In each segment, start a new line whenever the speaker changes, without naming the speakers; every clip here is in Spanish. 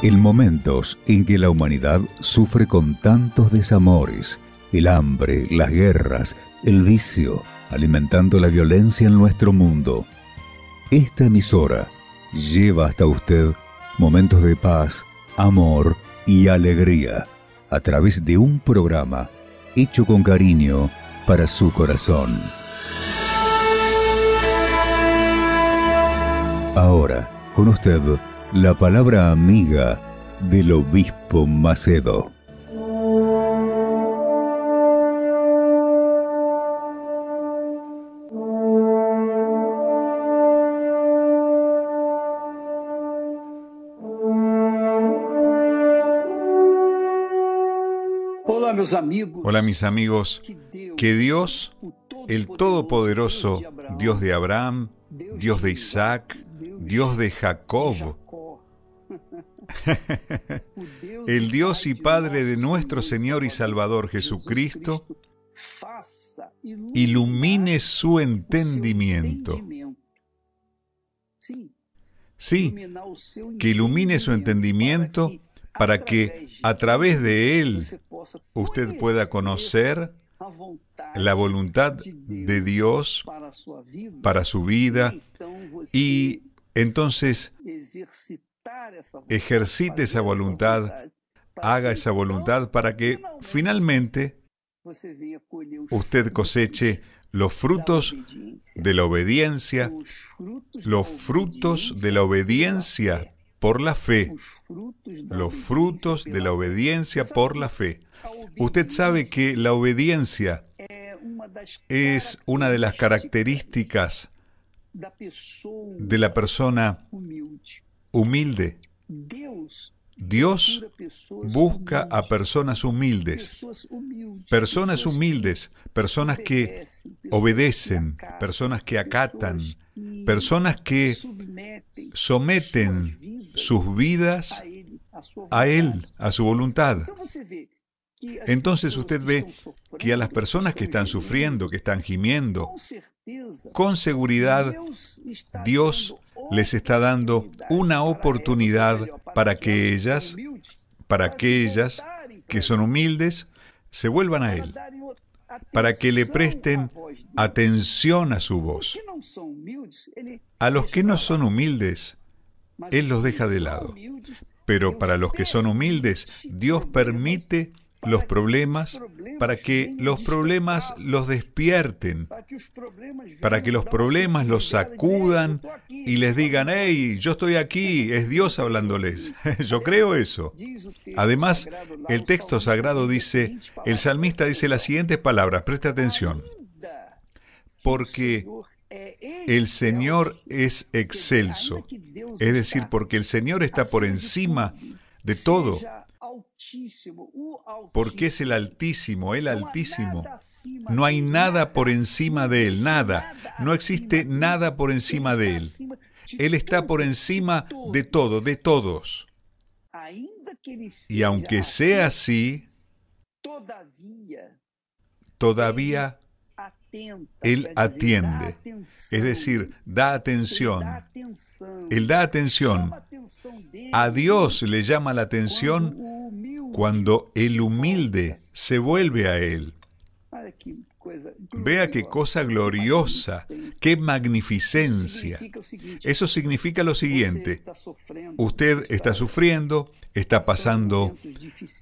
En momentos en que la humanidad sufre con tantos desamores, el hambre, las guerras, el vicio, alimentando la violencia en nuestro mundo, esta emisora lleva hasta usted momentos de paz, amor y alegría a través de un programa hecho con cariño para su corazón. Ahora, con usted, la palabra amiga del obispo Macedo.
Hola mis amigos, que Dios, el Todopoderoso, Dios de Abraham, Dios de Isaac, Dios de Jacob, el Dios y Padre de nuestro Señor y Salvador Jesucristo, ilumine su entendimiento. Sí, que ilumine su entendimiento para que a través de él usted pueda conocer la voluntad de Dios para su vida y entonces ejercite esa voluntad, haga esa voluntad para que finalmente usted coseche los frutos de la obediencia, los frutos de la obediencia por la fe, los frutos de la obediencia por la fe. Usted sabe que la obediencia es una de las características de la persona humilde. Dios busca a personas humildes, personas que obedecen, personas que acatan, personas que someten sus vidas a Él, a su voluntad. Entonces usted ve que a las personas que están sufriendo, que están gimiendo, con seguridad Dios les está dando una oportunidad para que ellas, para aquellas que son humildes, se vuelvan a Él, para que le presten atención a su voz. A los que no son humildes, Él los deja de lado. Pero para los que son humildes, Dios permite los problemas para que los problemas los despierten, para que los problemas los sacudan y les digan: hey, yo estoy aquí, es Dios hablándoles. Yo creo eso. Además, el texto sagrado dice, el salmista dice las siguientes palabras, presta atención. Porque el Señor es excelso, es decir, porque el Señor está por encima de todo, porque es el Altísimo, el Altísimo. No hay nada por encima de Él, nada. No existe nada por encima de Él. Él está por encima de todo, de todos. Y aunque sea así, todavía Él atiende, es decir, da atención. Él da atención. A Dios le llama la atención cuando el humilde se vuelve a Él. Vea qué cosa gloriosa, qué magnificencia. Eso significa lo siguiente: usted está sufriendo, está pasando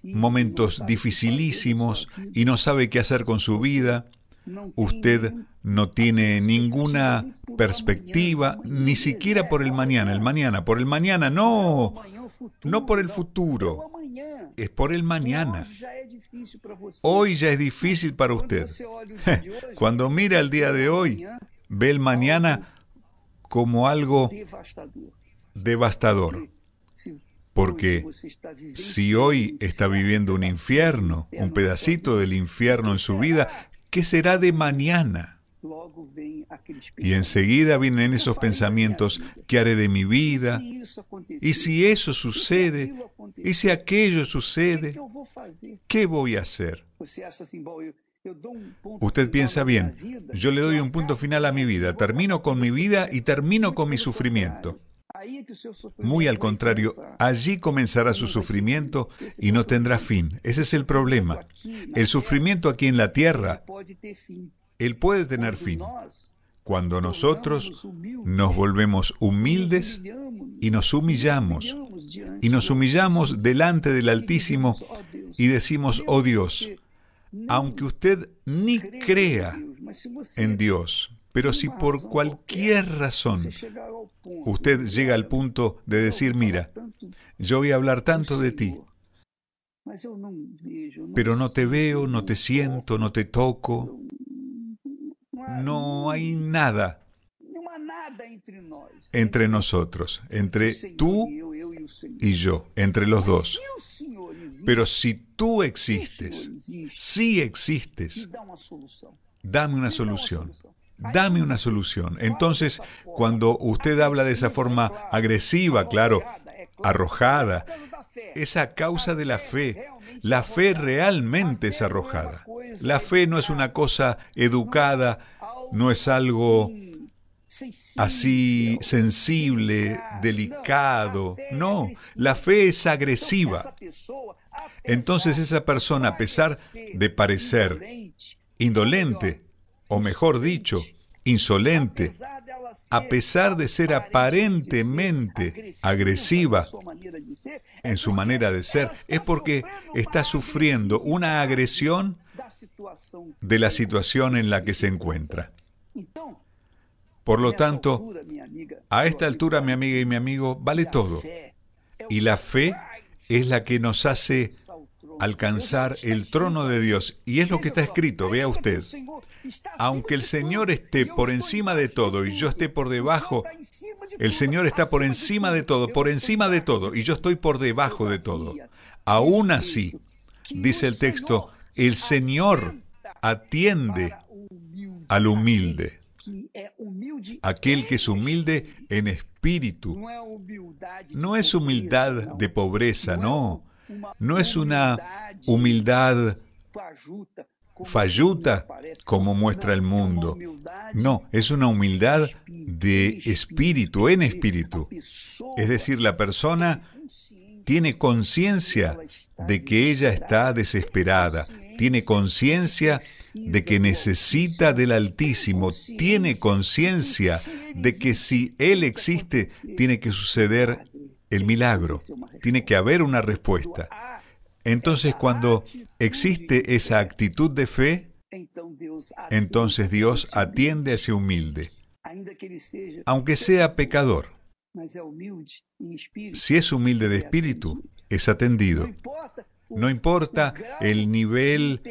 momentos dificilísimos y no sabe qué hacer con su vida. Usted no tiene ninguna perspectiva, ni siquiera por el mañana, no por el futuro, es por el mañana. Hoy ya es difícil para usted. Cuando mira el día de hoy, ve el mañana como algo devastador. Porque si hoy está viviendo un infierno, un pedacito del infierno en su vida, ¿qué será de mañana? Y enseguida vienen esos pensamientos: ¿qué haré de mi vida? ¿Y si eso sucede? ¿Y si aquello sucede? ¿Qué voy a hacer? Usted piensa: bien, yo le doy un punto final a mi vida, termino con mi vida y termino con mi sufrimiento. Muy al contrario, allí comenzará su sufrimiento y no tendrá fin. Ese es el problema. El sufrimiento aquí en la tierra, él puede tener fin cuando nosotros nos volvemos humildes y nos humillamos delante del Altísimo y decimos: oh Dios, aunque usted ni crea en Dios, pero si por cualquier razón usted llega al punto de decir: mira, yo voy a hablar tanto de ti, pero no te veo, no te siento, no te toco, no hay nada entre nosotros, entre tú y yo, entre los dos. Pero si tú existes, si existes, dame una solución. Dame una solución. Entonces, cuando usted habla de esa forma agresiva, claro, arrojada, es a causa de la fe. La fe realmente es arrojada. La fe no es una cosa educada, no es algo así sensible, delicado. No, la fe es agresiva. Entonces esa persona, a pesar de parecer indolente, o mejor dicho, insolente, a pesar de ser aparentemente agresiva en su manera de ser, es porque está sufriendo una agresión de la situación en la que se encuentra. Por lo tanto, a esta altura, mi amiga y mi amigo, vale todo. Y la fe es la que nos hace alcanzar el trono de Dios. Y es lo que está escrito, vea usted. Aunque el Señor esté por encima de todo y yo esté por debajo, el Señor está por encima de todo, y yo estoy por debajo de todo. Aún así, dice el texto, el Señor atiende al humilde. Aquel que es humilde en espíritu. No es humildad de pobreza, no. No es una humildad falluta como muestra el mundo. No, es una humildad de espíritu, en espíritu. Es decir, la persona tiene conciencia de que ella está desesperada, tiene conciencia de que necesita del Altísimo, tiene conciencia de que si Él existe, tiene que suceder el milagro, tiene que haber una respuesta. Entonces, cuando existe esa actitud de fe, entonces Dios atiende a ese humilde, aunque sea pecador. Si es humilde de espíritu, es atendido. No importa el nivel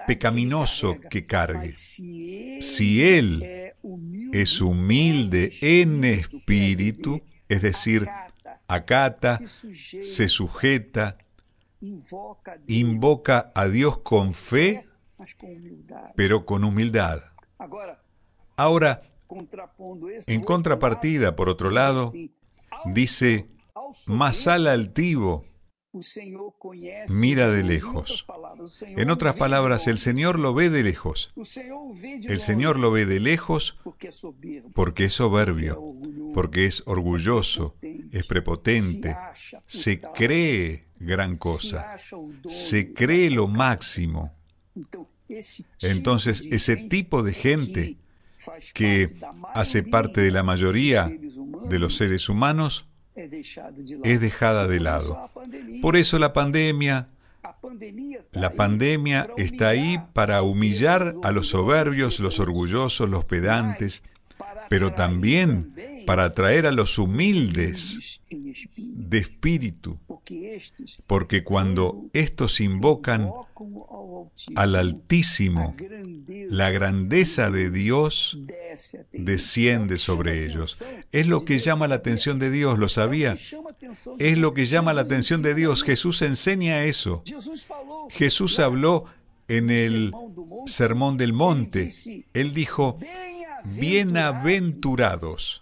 pecaminoso que cargue. Si él es humilde en espíritu, es decir, acata, se sujeta, invoca a Dios con fe, pero con humildad. Ahora, en contrapartida, por otro lado, dice: mas al altivo mira de lejos. En otras palabras, el Señor lo ve de lejos. El Señor lo ve de lejos porque es soberbio, porque es orgulloso, es prepotente, se cree gran cosa, se cree lo máximo. Entonces, ese tipo de gente que hace parte de la mayoría de los seres humanos es dejada de lado. Por eso la pandemia está ahí para humillar a los soberbios, los orgullosos, los pedantes, pero también para atraer a los humildes de espíritu, porque cuando estos invocan al Altísimo, la grandeza de Dios desciende sobre ellos. Es lo que llama la atención de Dios, ¿lo sabía? Es lo que llama la atención de Dios. Jesús enseña eso. Jesús habló en el Sermón del Monte. Él dijo: bienaventurados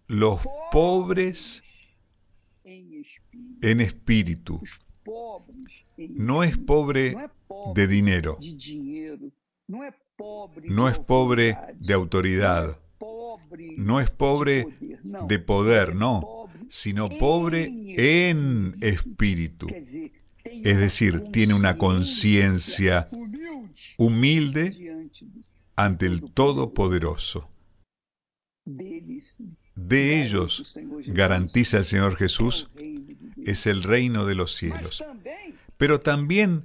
los pobres en espíritu. No es pobre de dinero. no es pobre de autoridad, no es pobre de poder, no, sino pobre en espíritu. Es decir, tiene una conciencia humilde ante el Todopoderoso. De ellos, garantiza el Señor Jesús, es el reino de los cielos. Pero también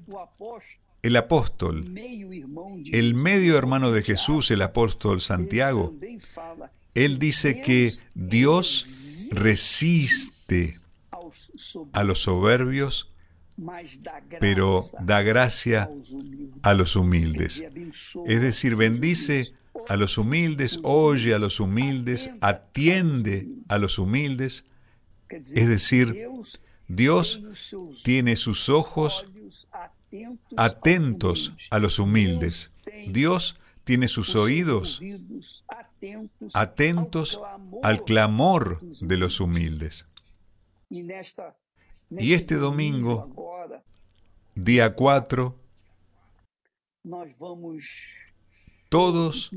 el apóstol, el medio hermano de Jesús, el apóstol Santiago, él dice que Dios resiste a los soberbios, pero da gracia a los humildes. Es decir, bendice a los humildes, oye a los humildes, atiende a los humildes. Es decir, Dios tiene sus ojos atentos a los humildes. Dios tiene sus oídos atentos al clamor de los humildes. Y este domingo, día 4, todos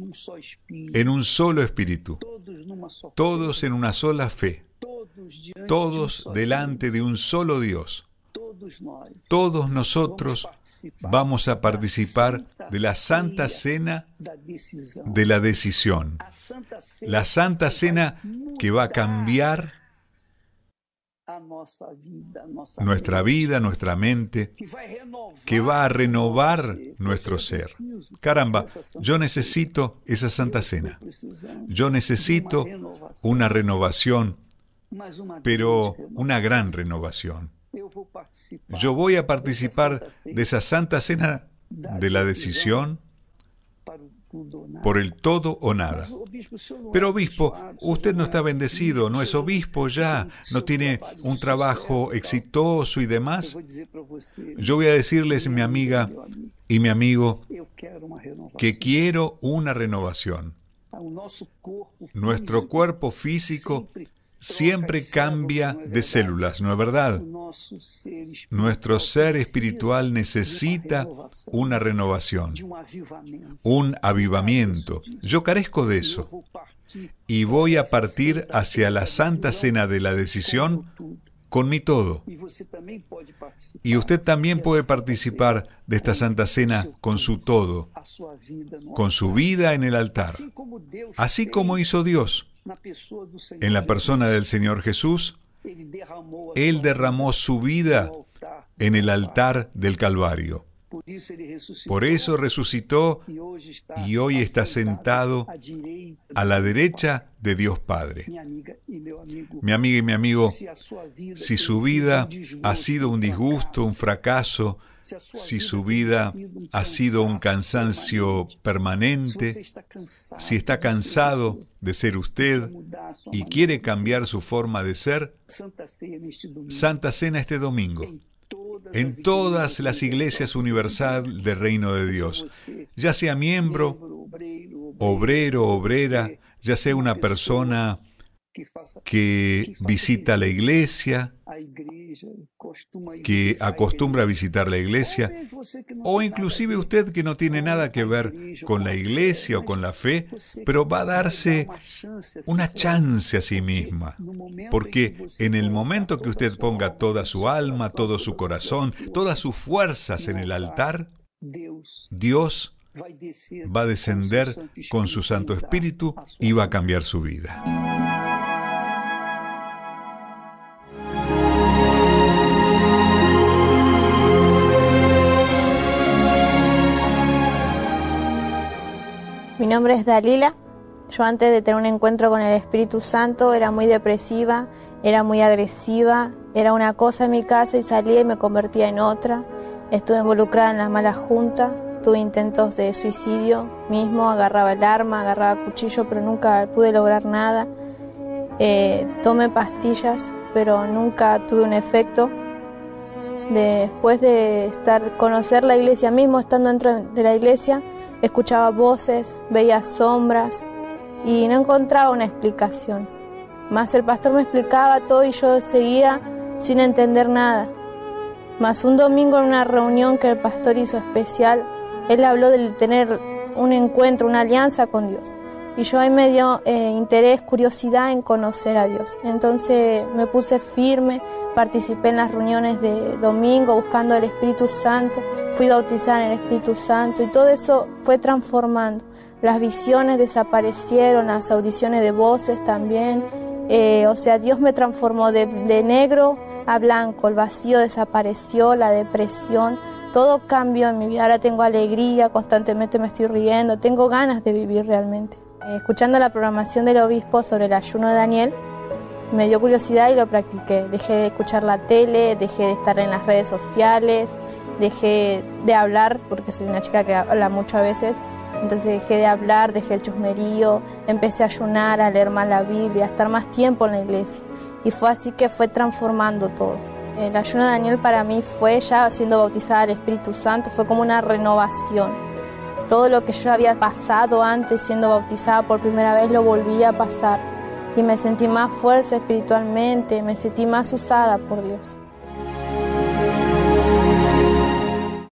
en un solo espíritu, todos en una sola fe, todos delante de un solo Dios. Todos nosotros vamos a participar de la Santa Cena de la decisión. La Santa Cena que va a cambiar nuestra vida, nuestra mente, que va a renovar nuestro ser. Caramba, yo necesito esa Santa Cena. Yo necesito una renovación, pero una gran renovación. Yo voy a participar de esa Santa Cena de la decisión por el todo o nada. Pero obispo, usted no está bendecido, no es obispo ya, no tiene un trabajo exitoso y demás. Yo voy a decirles, mi amiga y mi amigo, que quiero una renovación. Nuestro cuerpo físico siempre cambia de células, ¿no es verdad? Nuestro ser espiritual necesita una renovación, un avivamiento. Yo carezco de eso. Y voy a partir hacia la Santa Cena de la decisión con mi todo. Y usted también puede participar de esta Santa Cena con su todo, con su vida en el altar, así como hizo Dios. En la persona del Señor Jesús, Él derramó su vida en el altar del Calvario. Por eso resucitó y hoy está sentado a la derecha de Dios Padre. Mi amiga y mi amigo, si su vida ha sido un disgusto, un fracaso, si su vida ha sido un cansancio permanente, si está cansado de ser usted y quiere cambiar su forma de ser, Santa Cena este domingo, en todas las iglesias universal del Reino de Dios, ya sea miembro, obrero, obrera, ya sea una persona que visita la iglesia, que acostumbra a visitar la iglesia, o inclusive usted que no tiene nada que ver con la iglesia o con la fe, pero va a darse una chance a sí misma, porque en el momento que usted ponga toda su alma, todo su corazón, todas sus fuerzas en el altar, Dios va a descender con su Santo Espíritu y va a cambiar su vida.
Mi nombre es Dalila. Yo antes de tener un encuentro con el Espíritu Santo era muy depresiva, era muy agresiva, era una cosa en mi casa y salía y me convertía en otra. Estuve involucrada en las malas juntas, tuve intentos de suicidio mismo, agarraba el arma, agarraba cuchillo, pero nunca pude lograr nada. Tomé pastillas, pero nunca tuve un efecto. Después de conocer la iglesia mismo, estando dentro de la iglesia, escuchaba voces, veía sombras y no encontraba una explicación. Más el pastor me explicaba todo y yo seguía sin entender nada. Más un domingo en una reunión que el pastor hizo especial, él habló de tener un encuentro, una alianza con Dios. Y yo ahí me dio interés, curiosidad en conocer a Dios. Entonces me puse firme, participé en las reuniones de domingo buscando el Espíritu Santo, fui bautizada en el Espíritu Santo y todo eso fue transformando. Las visiones desaparecieron, las audiciones de voces también. Dios me transformó de negro a blanco, el vacío desapareció, la depresión, todo cambió en mi vida. Ahora tengo alegría, constantemente me estoy riendo, tengo ganas de vivir realmente. Escuchando la programación del obispo sobre el ayuno de Daniel, me dio curiosidad y lo practiqué. Dejé de escuchar la tele, dejé de estar en las redes sociales, dejé de hablar, porque soy una chica que habla mucho a veces. Entonces dejé de hablar, dejé el chusmerío, empecé a ayunar, a leer más la Biblia, a estar más tiempo en la iglesia. Y fue así que fue transformando todo. El ayuno de Daniel para mí fue, ya siendo bautizada al Espíritu Santo, fue como una renovación. Todo lo que yo había pasado antes siendo bautizada por primera vez lo volví a pasar. Y me sentí más fuerte espiritualmente, me sentí más usada por Dios.